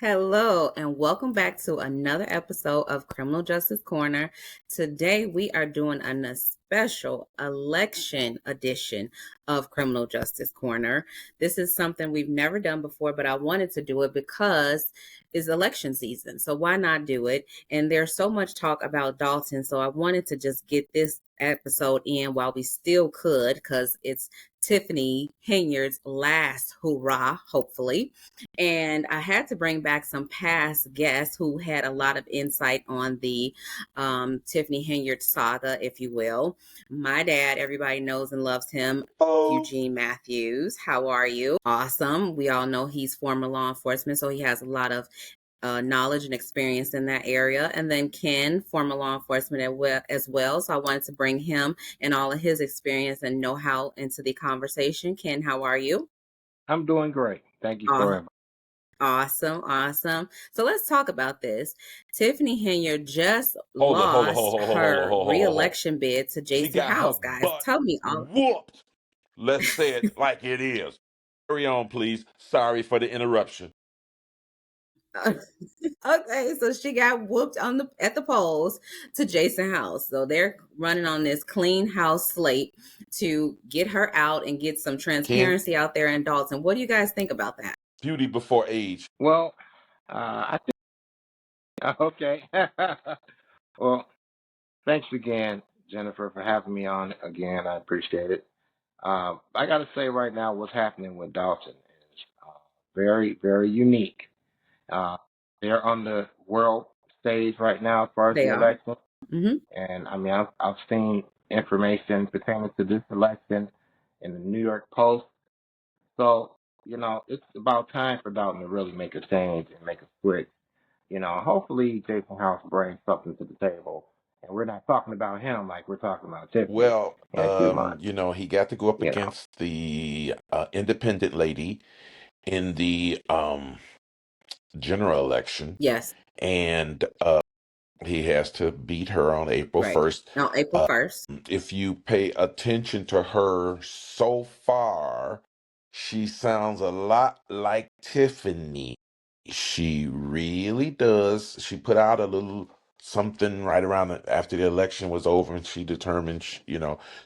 Hello, and welcome back to another episode of Criminal Justice Corner. Today, we are doing a special election edition of Criminal Justice Corner. This is something we've never done before, but I wanted to do it because it's election season. So, why not do it? And there's so much talk about Dalton. So, I wanted to just get this episode in while we still could because it's Tiffany Henyard's last hurrah, hopefully. And I had to bring back some past guests who had a lot of insight on the Tiffany Henyard saga, if you will. My dad, everybody knows and loves him. Oh, Eugene Matthews, how are you? Awesome. We all know he's former law enforcement, so he has a lot of knowledge and experience in that area. And then Ken, former law enforcement as well. So I wanted to bring him and all of his experience and know-how into the conversation. Ken, how are you? I'm doing great. Thank you Aw- for inviting. Awesome, awesome. So let's talk about this. Tiffany Henyard just Hold on, lost her hold on. reelection bid to She Jason got her House, guys. butt Tell me all. whooped. Let's say it like it is. Carry on, please. Sorry for the interruption. Okay, so she got whooped on the at the polls to Jason House. So they're running on this clean house slate to get her out and get some Ken, transparency out there in Dalton. What do you guys think about that? beauty before age. Well, I think okay. Well, thanks again, Jennifer, for having me on again. I appreciate it. I got to say right now, what's happening with Dalton is very, very unique. Uh, they're on the world stage right now as far as They the are. election. Mm-hmm. And I mean, I've seen information pertaining to this election in the New York Post. So, it's about time for Dalton to really make a change and make a switch. Hopefully Jason House brings something to the table. And we're not talking about him like we're talking about Tiffany Well, in a few months, he got to go up you know. against the independent lady in the general election, Yes, and he has to beat her on April right. 1st. On April 1st. If you pay attention to her so far, she sounds a lot like Tiffany. She really does. She put out a little something right around after the election was over, and she determined, she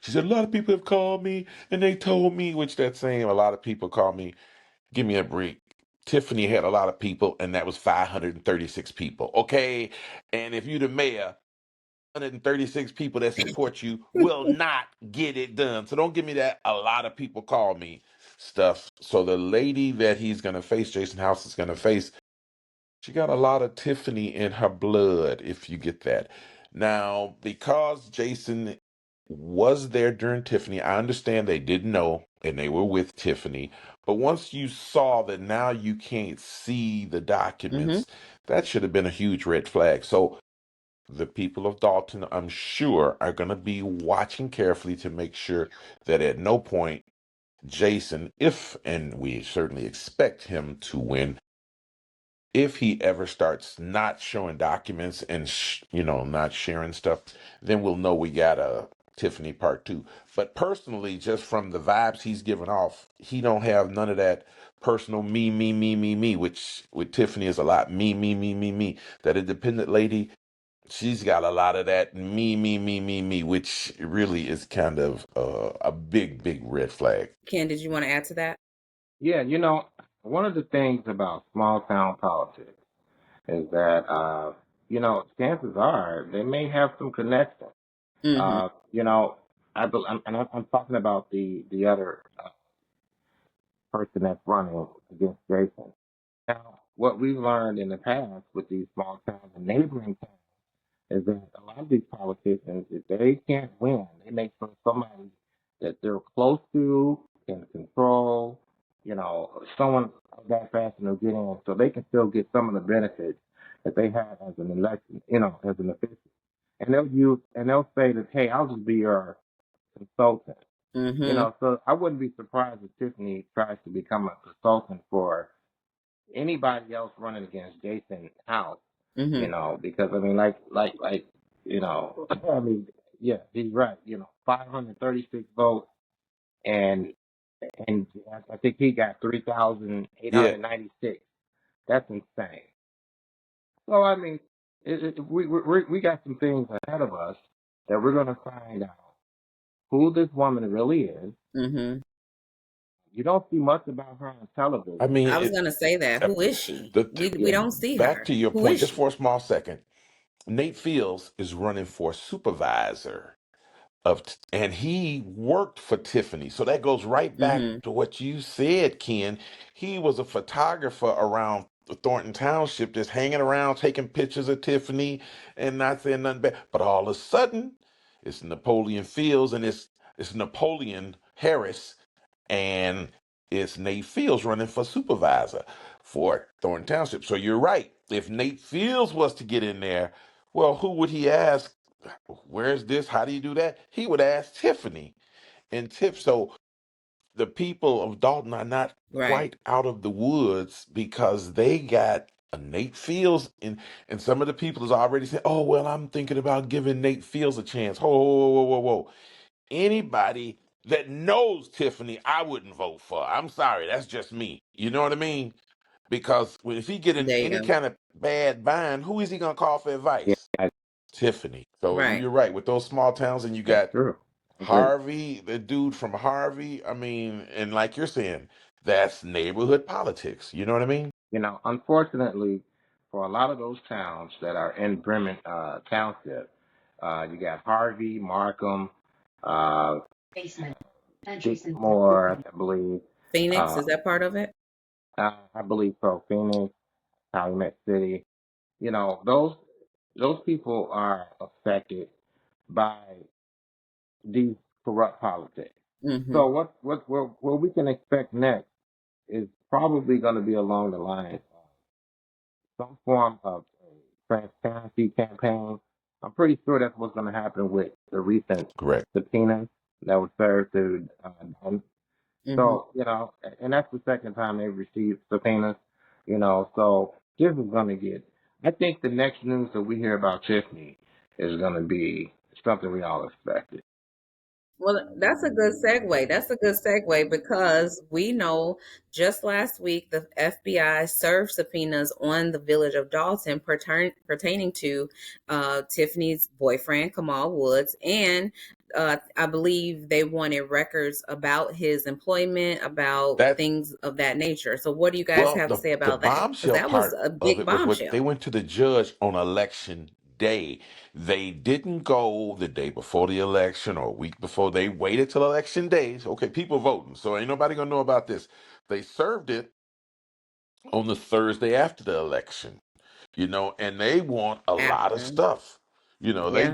said, a lot of people have called me and they told me, which that saying, a lot of people call me, give me a break. Tiffany had a lot of people, and that was 536 people. Okay. And if you're the mayor, 136 people that support you will not get it done. So don't give me that a lot of people call me stuff. So the lady that he's going to face, Jason House is going to face, she got a lot of Tiffany in her blood, if you get that. Now, because Jason was there during Tiffany, I understand they didn't know and they were with Tiffany. But once you saw that now you can't see the Mm-hmm. documents, that should have been a huge red flag. So the people of Dalton, I'm sure, are going to be watching carefully to make sure that at no point Jason, if, and we certainly expect him to win, if he ever starts not showing documents and not sharing stuff, then we'll know we got a Tiffany part two. But personally, just from the vibes he's giving off, he don't have none of that personal me, which with Tiffany is a lot me. That independent lady, she's got a lot of that me, which really is kind of a big red flag. Ken, did you want to add to that? Yeah, one of the things about small town politics is that, chances are they may have some connection. Mm-hmm. You know, I'm talking about the other person that's running against Jason. Now, what we've learned in the past with these small towns and neighboring towns is that a lot of these politicians, if they can't win, they make sure somebody that they're close to can control, someone of that fashion will get in so they can still get some of the benefits that they have as an election, as an official. And they'll say that, hey, I'll just be your consultant. Mm-hmm. So I wouldn't be surprised if Tiffany tries to become a consultant for anybody else running against Jason House, Mm-hmm. because I mean, I mean, yeah, he's right. 536 votes, and I think he got Yeah, 3,896. That's insane. So I mean, we got some things ahead of us that we're going to find out who this woman really is. Mm-hmm. You don't see much about her on I television. mean, I was gonna say that. uh, Who is she? the We Yeah, don't see back her. to your Who point, is just she? for a small second, Nate Fields is running for supervisor and he worked for Tiffany. So that goes right back Mm-hmm. to what you said, Ken. He was a photographer around Thornton Township, just hanging around, taking pictures of Tiffany and not saying nothing bad. But all of a sudden, it's Napoleon Fields and it's Napoleon Harris and it's Nate Fields running for supervisor for Thornton Township. So you're right. If Nate Fields was to get in there, well, who would he ask? Where's this? How do you do that? He would ask Tiffany. And so the people of Dalton are not Right. quite out of the woods because they got a Nate Fields and some of the people is already saying, oh well, I'm thinking about giving Nate Fields a chance. Whoa, whoa, whoa, whoa, whoa. Anybody that knows Tiffany, I wouldn't vote for. I'm sorry, that's just me. You know what I mean? Because if he get in There you any go. kind of bad bind, who is he gonna call for yeah, advice? Tiffany. So Right. you're right with those small towns, and you that's got true. Agree. Harvey, the dude from Harvey. I mean, and like you're saying, that's neighborhood politics. You know what I mean? Unfortunately, for a lot of those towns that are in Bremen Township, you got Harvey, Markham, uh, Dixmoor, I believe. Phoenix, Uh, is that part of it? I believe so. Phoenix, Calumet City. Those people are affected by these corrupt politics. Mm-hmm. So what we can expect next is probably going to be along the lines of some form of transparency campaign. I'm pretty sure that's what's going to happen with the recent Correct. subpoenas that were served to Dalton. Mm-hmm. So, and that's the second time they've received subpoenas, so this is going to get, I think the next news that we hear about Tiffany is going to be something we all expected. Well, that's a good segue. That's a good segue because we know just last week the FBI served subpoenas on the village of Dalton pertaining to Tiffany's boyfriend, Kamal Woods. And I believe they wanted records about his employment, about That things of that nature. So, what do you guys Well, have to say the about that? Because bombshell that was part a of big it was what they bombshell. went to the judge on election day. They didn't go the day before the election or a week before. They waited till election days. Okay, people voting, so ain't nobody gonna know about this. They served it on the Thursday after the election, and they want a lot of After. stuff. Yeah.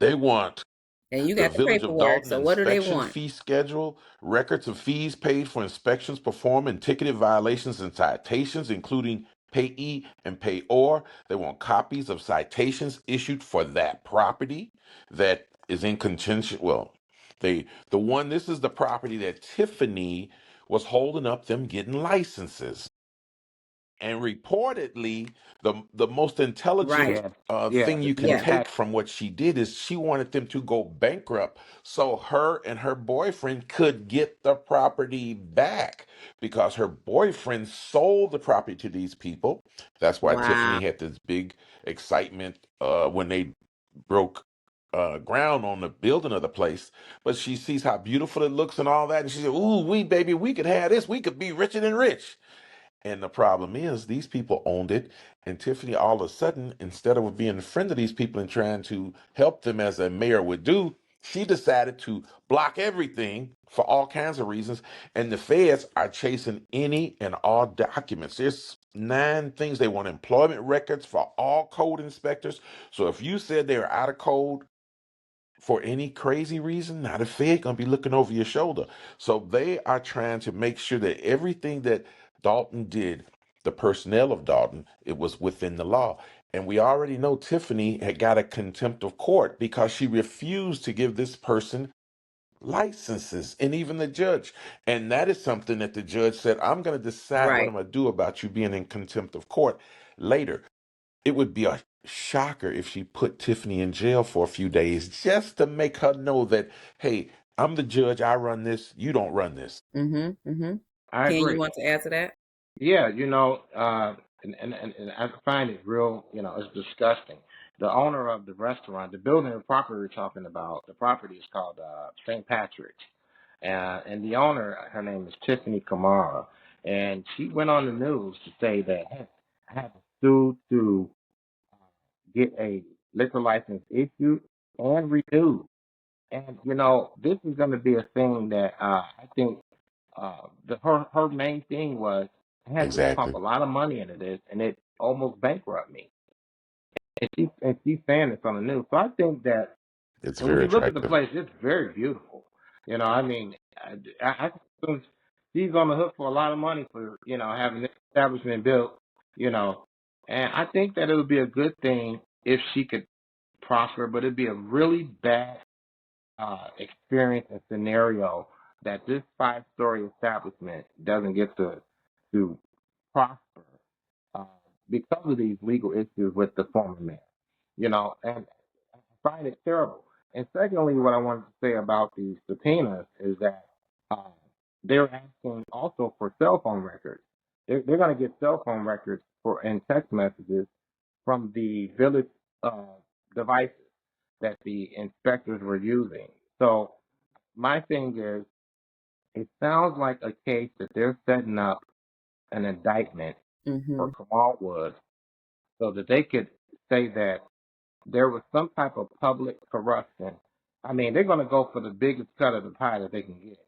They want And you the got the Village of paperwork. Dalton So, what do they inspection want? fee schedule, records of fees paid for inspections performed, and ticketed violations and citations, including payee and payor. They want copies of citations issued for that property that is in contention. Well, this is the property that Tiffany was holding up them getting licenses. And reportedly, the most intelligent Right. Yeah, yeah, thing the you can tenant Yeah. take tax. from what she did is she wanted them to go bankrupt so her and her boyfriend could get the property back because her boyfriend sold the property to these people. That's why Wow. Tiffany had this big excitement when they broke ground on the building of the place. But she sees how beautiful it looks and all that, and she said, "Ooh, baby, we could have this. We could be richer than rich." And the problem is, these people owned it, and Tiffany, all of a sudden, instead of being a friend of these people and trying to help them as a mayor would do, she decided to block everything for all kinds of reasons. And the feds are chasing any and all documents. There's 9 things they want: employment records for all code inspectors. So if you said they were out of code for any crazy reason, now the Fed gonna be looking over your shoulder. So they are trying to make sure that everything that Dalton did, the personnel of Dalton, it was within the law. And we already know Tiffany had got a contempt of court because she refused to give this person licenses, and even the judge. And that is something that the judge said, I'm going to decide what Right. I'm going to do about you being in contempt of court later. It would be a shocker if she put Tiffany in jail for a few days just to make her know that, hey, I'm the judge, I run this, you don't run this. Mm-hmm. Mm-hmm. I Ken, you agree. want to add to that? Yeah, and I find it real, it's disgusting. The owner of the restaurant, the building and property we're talking about, the property is called St. Patrick's, and the owner, her name is Tiffany Kamara, and she went on the news to say that, hey, I have to sue to get a liquor license issued and renewed. And this is going to be a thing that I think her main thing was I had to pump Exactly. a lot of money into this, and it almost bankrupted me. And she's saying this on the news. So I think that, It's and when very you look at the attractive. place, it's very beautiful. I mean, I assume she's on the hook for a lot of money for having this establishment built. You know, and I think that it would be a good thing if she could prosper, but it'd be a really bad experience and scenario that this 5-story establishment doesn't get to prosper uh, because of these legal issues with the former mayor. And I find it terrible. And secondly, what I wanted to say about these subpoenas is that uh, they're asking also for cell phone records. They're going to get cell phone records for and text messages from the village uh, devices that the inspectors were using. So my thing is, it sounds like a case that they're setting up an indictment for Mm-hmm. Kamal Woods so that they could say that there was some type of public corruption. I mean, they're going to go for the biggest cut of the pie that they can get.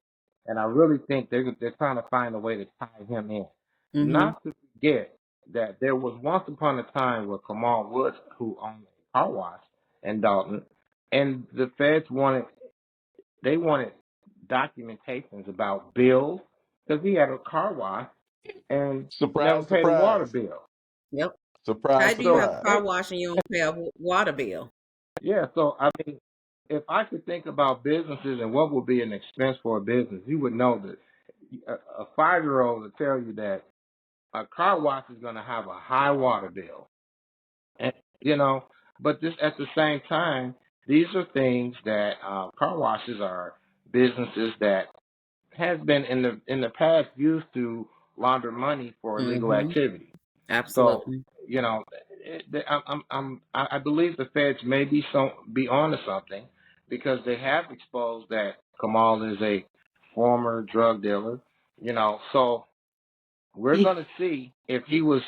And I really think they're trying to find a way to tie him in. Mm-hmm. Not to forget that there was once upon a time where Kamal Woods, who owned a car wash in Dalton, and the feds wanted documentations about bills because he had a car wash and never Surprise, paid a water surprise. bill. Yep. How Surprise, do you have a So, surprise. car wash and you don't pay a water bill? yeah, so I mean, if I could think about businesses and what would be an expense for a business, you would know that a 5-year-old would tell you that a car wash is going to have a high water bill. And, but just at the same time, these are things that car washes are businesses that has been in the past used to launder money for illegal Mm-hmm. activity. So, Absolutely. you know, I believe the feds may be onto something because they have exposed that Kamal is a former drug dealer. So we're going to see if he was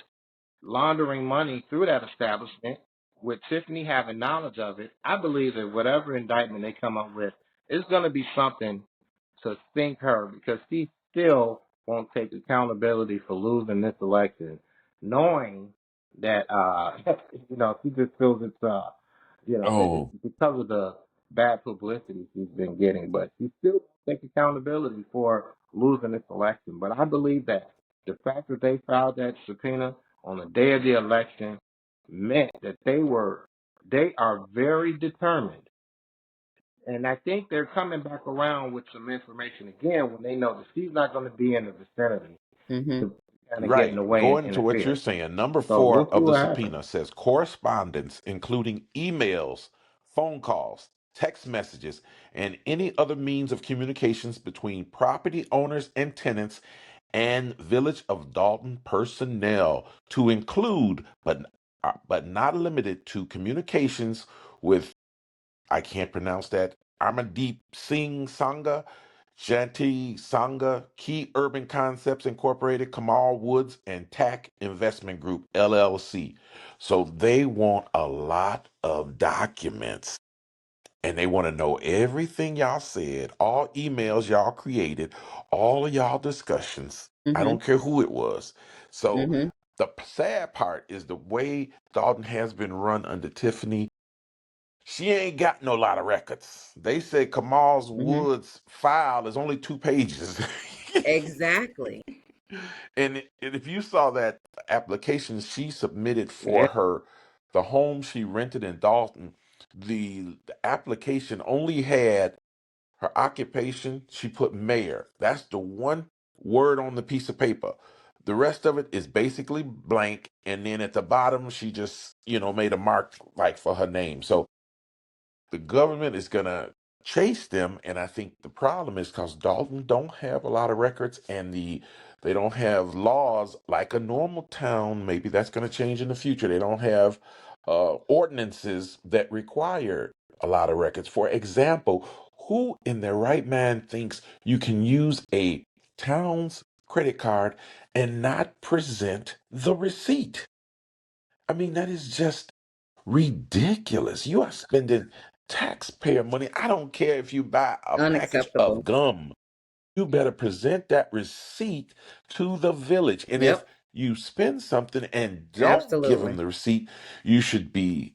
laundering money through that establishment, with Tiffany having knowledge of it. I believe that whatever indictment they come up with is going to be something to sink her because she still won't take accountability for losing this election, knowing that she just feels it's Oh, because of the bad publicity she's been getting, but she still won't take accountability for losing this election. But I believe that the fact that they filed that subpoena on the day of the election meant that they are very determined. And I think they're coming back around with some information again when they know that she's not going to be in the vicinity Mm-hmm. to kind of get in right. the way and Going to what you're interfere. saying, number So four we'll see of the what happens. subpoena says correspondence, including emails, phone calls, text messages, and any other means of communications between property owners and tenants and Village of Dalton personnel, to include, but not limited to, communications with, I can't pronounce that, Amardeep Singh Sangha, Shanti Sangha, Key Urban Concepts Incorporated, Kamal Woods, and TAC Investment Group LLC. So they want a lot of documents and they want to know everything y'all said, all emails y'all created, all of y'all discussions. I Mm-hmm. don't care who it was. So Mm-hmm. the sad part is the way Dalton has been run under Tiffany. She ain't got no lot of records. They said Kamal's Mm-hmm. Woods file is only 2 pages. Exactly. And if you saw that application she submitted for Yeah. the home she rented in Dalton, the application only had her occupation. She put mayor. That's the one word on the piece of paper. The rest of it is basically blank. And then at the bottom, she just, made a mark like for her name. So the government is gonna chase them, and I think the problem is because Dalton don't have a lot of records, and They don't have laws like a normal town. Maybe that's going to change in the future. They don't have ordinances that require a lot of records. For example, who in their right mind thinks you can use a town's credit card and not present the receipt? I mean, that is just ridiculous. You are spending taxpayer money. I don't care if you buy a package Unacceptable. of gum. You better present that receipt to the village. And if Yep, you spend something and don't give them absolutely. the receipt, you should be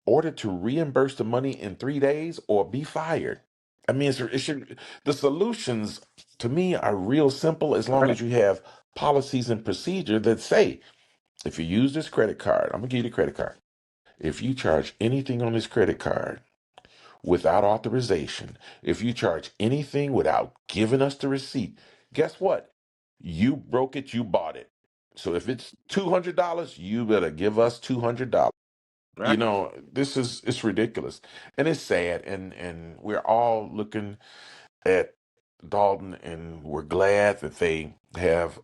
ordered to reimburse the money in 3 days or be fired. I mean, the solutions to me are real simple as long Right. as you have policies and procedure that say, if you use this credit card, I'm gonna give you the credit card. If you charge anything on this credit card without authorization, if you charge anything without giving us the receipt, guess what? You broke it, you bought it. So if it's $200, you better give us $200. You Right. know, it's ridiculous. And it's sad, and we're all looking at Dalton, and we're glad that they have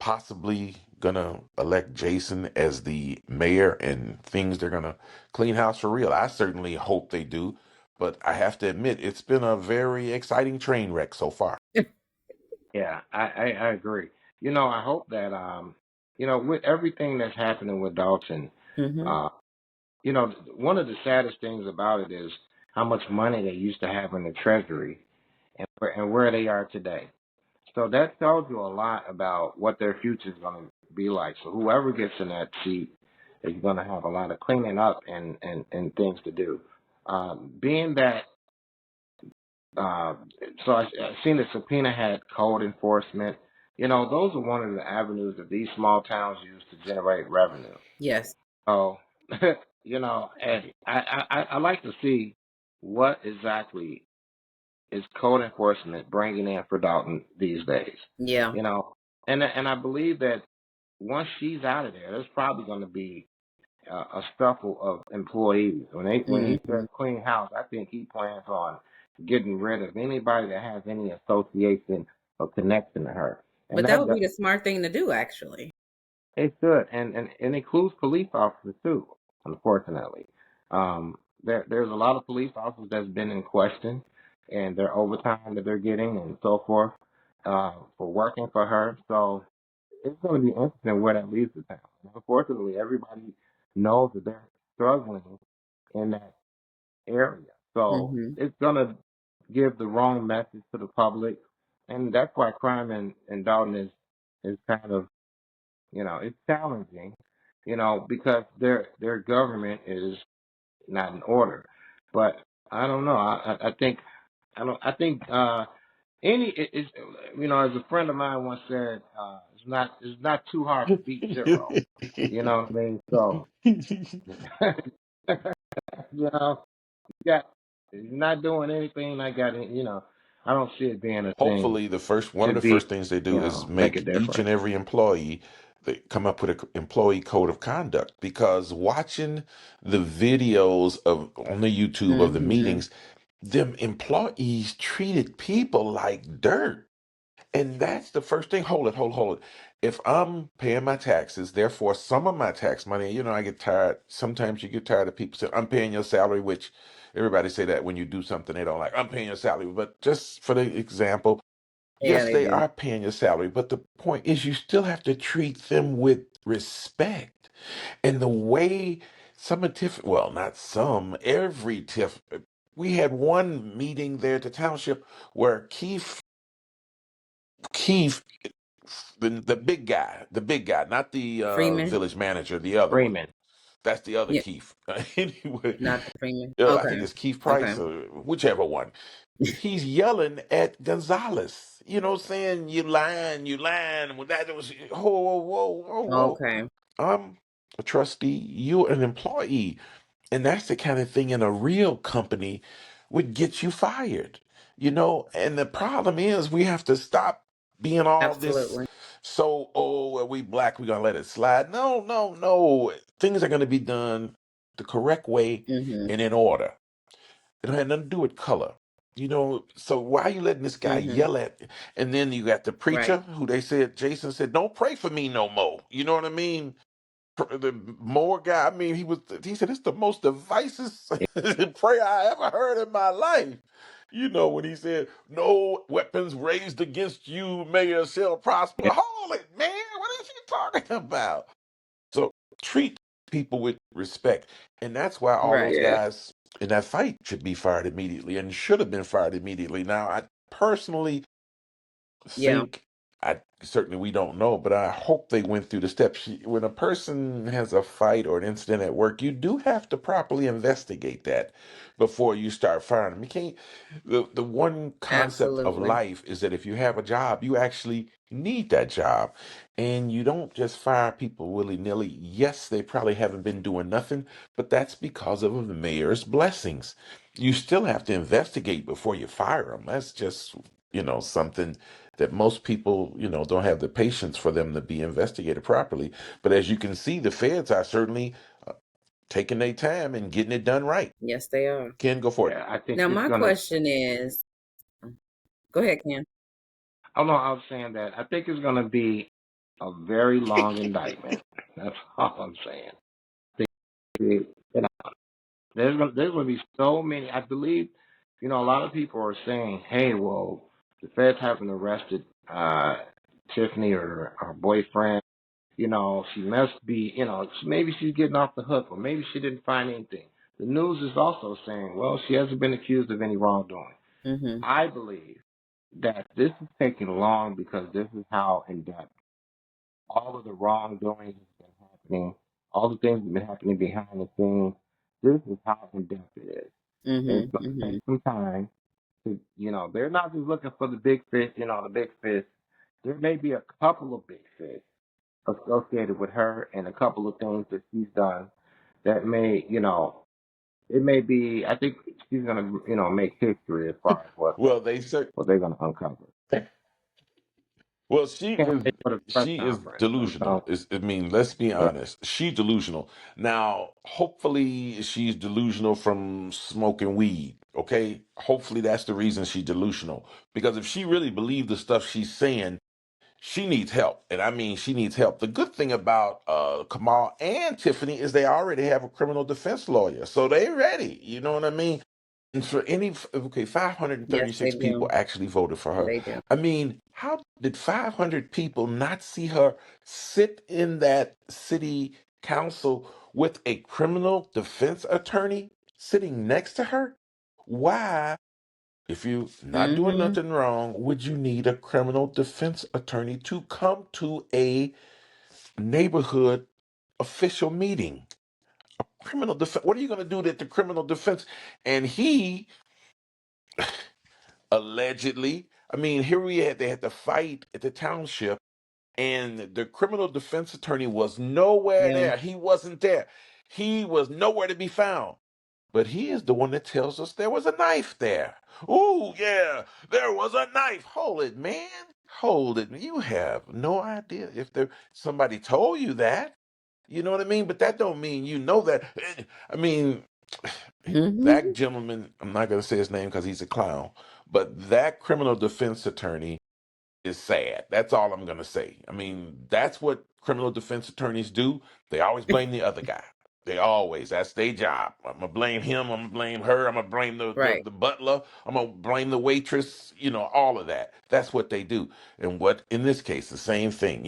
possibly gonna elect Jason as the mayor, and things they're gonna clean house for real. I certainly hope they do, but I have to admit it's been a very exciting train wreck so far. Yeah, I agree. I hope that with everything that's happening with Dalton, Mm-hmm. uh, one of the saddest things about it is how much money they used to have in the treasury and where they are today. So that tells you a lot about what their future is going to be like. So whoever gets in that seat is going to have a lot of cleaning up and things to do. Being that, uh, so I seen the subpoena had code enforcement. Those are one of the avenues that these small towns use to generate revenue. Yes. So, and I like to see what exactly is code enforcement bringing in for Dalton these days. Yeah. You know, and I believe that once she's out of there, there's probably going to be a scuffle of employees. When he Mm-hmm. says clean house, I think he plans on getting rid of anybody that has any association or connection to her, and But that would that be the smart thing to do, actually. it should, and includes police officers too. Unfortunately, there's a lot of police officers that's been in question, and their overtime that they're getting and so forth for working for her. So it's going to be interesting where that leads the town. Unfortunately, everybody knows that they're struggling in that area, so Mm-hmm. it's going to give the wrong message to the public, and that's why crime in Dalton is kind of it's challenging, because their government is not in order. But I don't know. I think I don't. I think it's as a friend of mine once said, it's not too hard to beat zero. You know what I mean? So you know, you got you're not doing anything. I don't see it being a thing Hopefully, one of to the beat. first things they do is Make a make each and difference. every employee, they come up with an employee code of conduct. Because watching the videos of on the YouTube of the Mm-hmm. meetings, them employees treated people like dirt. And that's the first thing. Hold it. If I'm paying my taxes, therefore some of my tax money, I get tired. Sometimes you get tired of people saying, I'm paying your salary, which everybody say that when you do something they don't like. I'm paying your salary. But just for the example, Yeah, yes, they they do. are paying your salary. But the point is you still have to treat them with respect. And the way some of Tiff, well, not some, every Tiff, we had one meeting there at the township where Keith the big guy, not the Freeman. village manager, the other one. Freeman. That's the other Yeah, Keith. Anyway, not the Freeman. I think Okay. it's Keith Okay. Price or whichever one. He's yelling at Gonzalez. Saying you lying. Well, that was whoa. Okay. I'm a trustee. You're an employee. And that's the kind of thing in a real company would get you fired. And the problem is we have to stop being all this Absolutely. oh, well, we black, we're gonna let it slide. No, no, no. Things are gonna be done the correct way Mm-hmm. and in order. It don't have nothing to do with color. So why are you letting this guy Mm-hmm. yell at? And then you got the preacher Right. who they said, Jason said, don't pray for me no more. You know what I mean? The more guy, I mean, he said, it's the most divisive prayer I ever heard in my life. When he said, no weapons raised against you, may shall prosper. Hold it, man. What is he talking about? So treat people with respect. And that's why all Right. those Yeah. guys in that fight should be fired immediately and should have been fired immediately. Now, I personally Yeah. think I certainly we don't know, but I hope they went through the steps. When a person has a fight or an incident at work, you do have to properly investigate that before you start firing them. You can't. The one concept of Absolutely. life is that if you have a job, you actually need that job, and you don't just fire people willy nilly. Yes, they probably haven't been doing nothing, but that's because of the mayor's blessings. You still have to investigate before you fire them. That's just something that most people, don't have the patience for them to be investigated properly. But as you can see, the feds are certainly taking their time and getting it done right. Yes, they are. Ken, go for it. Yeah. I think Now, it's my gonna. question is, go ahead, Ken. Oh no, I was saying that I think it's gonna be a very long indictment. That's all I'm saying. You know, there's gonna be so many. I believe, a lot of people are saying, hey, well, the feds haven't arrested Tiffany or her boyfriend. She must be. Maybe she's getting off the hook, or maybe she didn't find anything. The news is also saying, well, she hasn't been accused of any wrongdoing. Mm-hmm. I believe that this is taking long because this is how in depth all of the wrongdoing has been happening, all the things that have been happening behind the scenes. This is how in depth it is. And it's Mm-hmm. going to Mm-hmm. take some time to, they're not just looking for the big fish, the big fish. There may be a couple of big fish associated with her and a couple of things that she's done that may, it may be, I think she's going to, make history as far as Well, they said, what they're going to uncover. well, Can't wait for the press she is conference. delusional. I mean, let's be honest. She's delusional. Now, hopefully, she's delusional from smoking weed. Okay, hopefully that's the reason she's delusional. Because if she really believed the stuff she's saying, she needs help. And I mean, she needs help. The good thing about Kamal and Tiffany is they already have a criminal defense lawyer. So they ready. You know what I mean? And for okay, Yes, they 536 people do. actually voted for her. They do. I mean, how did 500 people not see her sit in that city council with a criminal defense attorney sitting next to her? Why, if you're not doing Mm-hmm. nothing wrong, would you need a criminal defense attorney to come to a neighborhood official meeting? Criminal defense. What are you going to do at the criminal defense? And he allegedly, I mean, here they had to fight at the township, and the criminal defense attorney was nowhere Yeah. there. He wasn't there. He was nowhere to be found. But he is the one that tells us there was a knife there. Ooh, yeah, there was a knife. Hold it, man. Hold it. You have no idea if there somebody told you that. You know what I mean? But that don't mean you know that. I mean, that Mm-hmm. gentleman, I'm not going to say his name because he's a clown, but that criminal defense attorney is sad. That's all I'm going to say. I mean, that's what criminal defense attorneys do. They always blame the other guy. That's their job. I'm going to blame him. I'm going to blame her. I'm going to blame Right. the butler. I'm going to blame the waitress, all of that. That's what they do. And what, in this case, the same thing,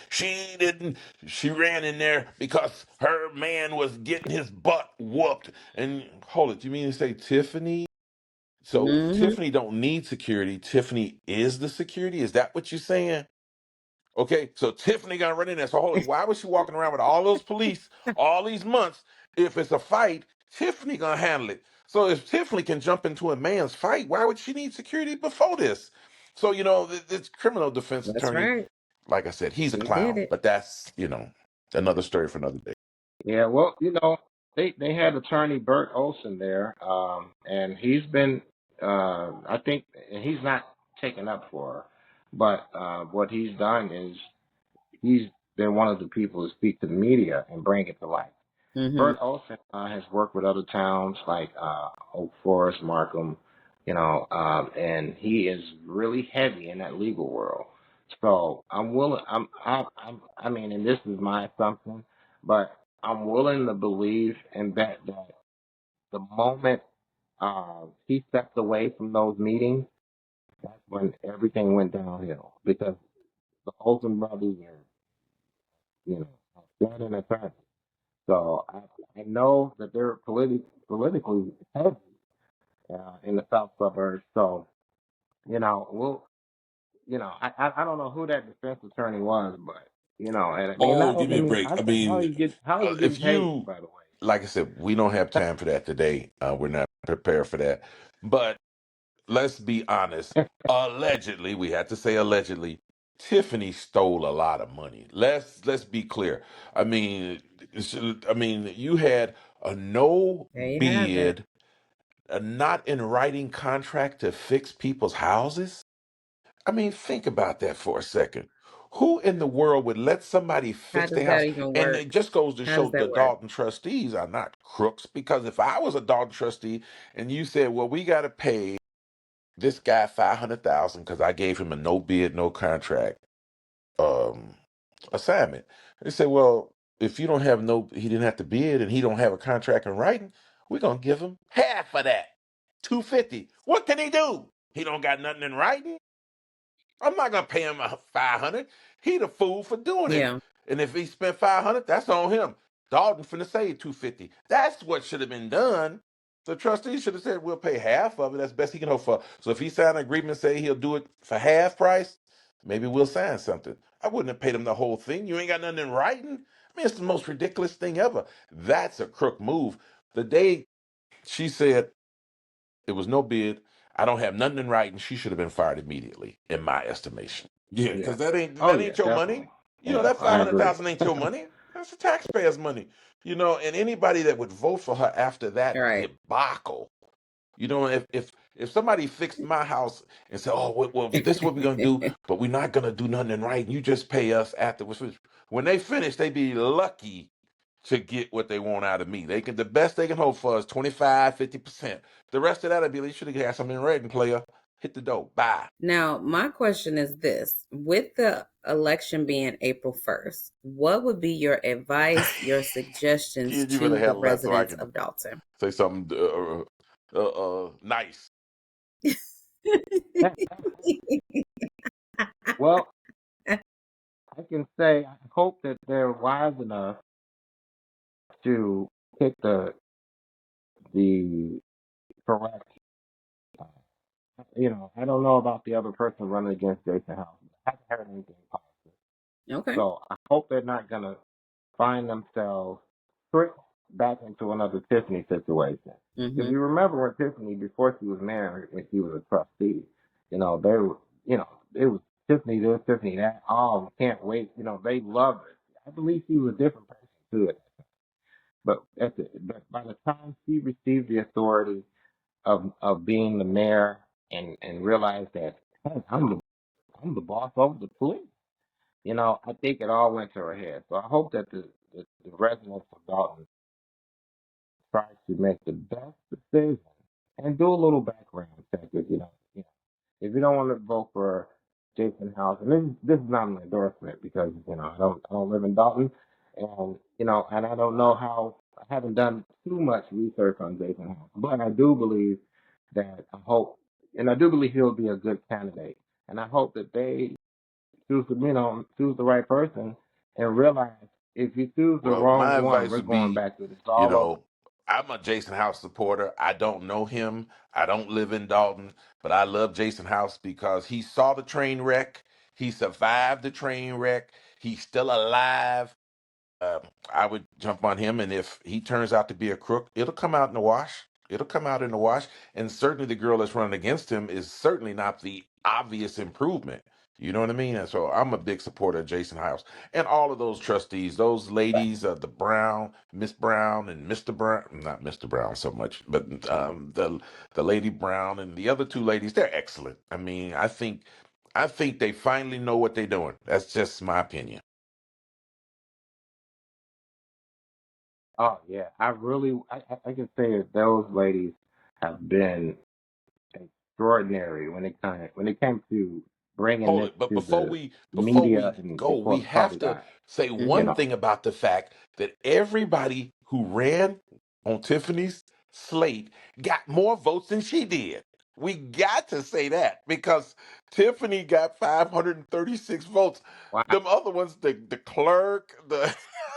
she ran in there because her man was getting his butt whooped. And hold it, you mean to say Tiffany? So Mm-hmm. Tiffany don't need security. Tiffany is the security. Is that what you're saying? Okay, so Tiffany gonna run in there. So hold it. Why was she walking around with all those police all these months? If it's a fight, Tiffany gonna handle it. So if Tiffany can jump into a man's fight, why would she need security before this? So this criminal defense That's attorney, right. like I said, he's a He did clown. it. But that's another story for another day. Yeah, well, they had attorney Bert Olson there, and he's been, I think, and he's not taken up for her, but what he's done is he's been one of the people to speak to the media and bring it to light. Mm-hmm. Bert Olson has worked with other towns like Oak Forest, Markham, and he is really heavy in that legal world. So I'm willing. I mean, and this is my assumption, but I'm willing to believe and bet that the moment he stepped away from those meetings, that's when everything went downhill because the Olsen brothers are, dead in attorney. So I know that they're politically heavy in the south suburbs. So we'll I don't know who that defense attorney was, but and I mean, Oh, not give me I a mean, break. I how mean, is he getting if paid, you, by the way? like I said, we don't have time for that today. We're not prepared for that. But let's be honest. Allegedly, we had to say allegedly, Tiffany stole a lot of money. Let's be clear. I mean, you had a no There you have it. bid, a not in writing contract to fix people's houses. I mean, think about that for a second. Who in the world would let somebody How fix does their that house? even And work? it just goes to How does show the that work? Dalton trustees are not crooks. Because if I was a Dalton trustee and you said, well, we got to pay this guy 500,000 because I gave him a no bid, no contract um, assignment. They say, well, if you don't have no, he didn't have to bid and he don't have a contract in writing, we're going to give him half of that, 250. What can he do? He don't got nothing in writing. I'm not gonna pay him 500. He the fool for doing it. Yeah. And if he spent 500, that's on him. Dalton finna say 250. That's what should have been done. The trustee should have said we'll pay half of it. That's best he can hope for. So if he signed an agreement and say he'll do it for half price, maybe we'll sign something. I wouldn't have paid him the whole thing. You ain't got nothing in writing. I mean, it's the most ridiculous thing ever. That's a crook move. The day she said it was no bid. I don't have nothing in writing. She should have been fired immediately, in my estimation. Yeah, Yeah. because that ain't Oh that yeah, ain't your money. definitely. Yeah, That five I hundred agree. thousand ain't your money. That's the taxpayers' money. And anybody that would vote for her after that Right. debacle. If somebody fixed my house and said, "Oh, well, this is what we're gonna do, but we're not gonna do nothing in writing. You just pay us afterwards." When they finish, they be lucky to get what they want out of me. The best they can hope for is 25, 50%. The rest of that, I'd be like, you should have had something in writing, player. Hit the dough. Bye. Now, my question is this: with the election being April 1st, what would be your advice, your suggestions Kid, you better to the handle that so I residents can of Dalton? say something nice. Well, I can say I hope that they're wise enough to pick the correct. uh, I don't know about the other person running against Jason House. I haven't heard anything positive. Okay. So I hope they're not gonna find themselves tricked back into another Tiffany situation. If Mm-hmm. you remember when Tiffany, before she was married, when she was a trustee, they were, it was Tiffany this, Tiffany that. Oh, can't wait. They loved her. I believe she was a different person too. But by the time she received the authority of being the mayor and realized that, hey, I'm the boss over the police. I think it all went to her head. So I hope that the residents of Dalton try to make the best decision and do a little background check. If you don't want to vote for Jason House, and this is not an endorsement because I don't live in Dalton, and I don't know how. I haven't done too much research on Jason House, but I do believe that I hope, and I do believe he'll be a good candidate, and I hope that they choose the right person and realize if you choose the Well, wrong my one, advice we're would going be, back to this you all over. know, I'm a Jason House supporter. I don't know him. I don't live in Dalton, but I love Jason House because he saw the train wreck. He survived the train wreck. He's still alive. I would jump on him, and if he turns out to be a crook, it'll come out in the wash. It'll come out in the wash, and certainly the girl that's running against him is certainly not the obvious improvement. You know what I mean? And so I'm a big supporter of Jason House and all of those trustees, those ladies, the Brown, Miss Brown, and Mr. Brown. Not Mr. Brown so much, but the lady Brown and the other two ladies. They're excellent. I mean, I think they finally know what they're doing. That's just my opinion. Oh yeah, I can say that those ladies have been extraordinary when it came to bringing Hold this it, but to before the we media and go, for we the have public to eye. say You one Mm-hmm. know, thing about the fact that everybody who ran on Tiffany's slate got more votes than she did. We got to say that because Tiffany got 536 votes. wow, Them other ones, the clerk, the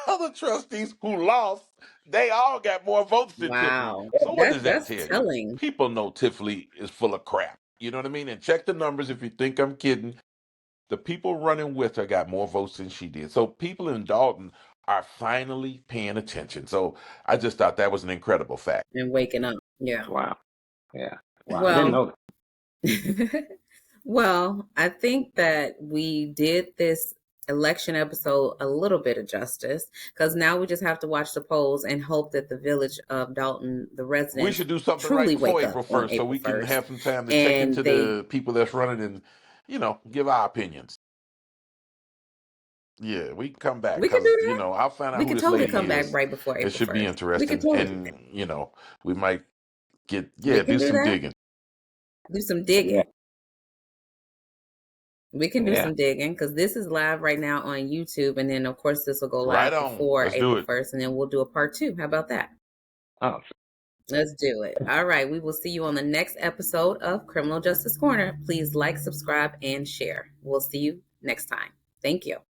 other trustees who lost, they all got more votes than Tiffany. Wow. So what does that That's tell you? telling. People know Tiffany is full of crap. You know what I mean? And check the numbers if you think I'm kidding. The people running with her got more votes than she did. So people in Dalton are finally paying attention. So I just thought that was an incredible fact. And waking up. Yeah. wow, yeah, wow. I didn't Well, know well, I think that we did this election episode a little bit of justice because now we just have to watch the polls and hope that the village of Dalton, the We residents, should do something right truly before wake up April on 1st so April we can 1st. have some time to check And into they, the people that's running and, give our opinions. Yeah, we can come back we can because, do that. I'll find out We who can this totally lady come back is. right before It April should be 1st. We can interesting. totally do And, that. we might We can do do some that. digging. Do some that. Yeah, digging. We can do yeah. some digging because this is live right now on YouTube. And then, of course, this will go Right live on. before Let's do April it. 1st. And then we'll do a part 2. How about that? Oh, Let's do it. All right. We will see you on the next episode of Criminal Justice Corner. Please like, subscribe, and share. We'll see you next time. Thank you.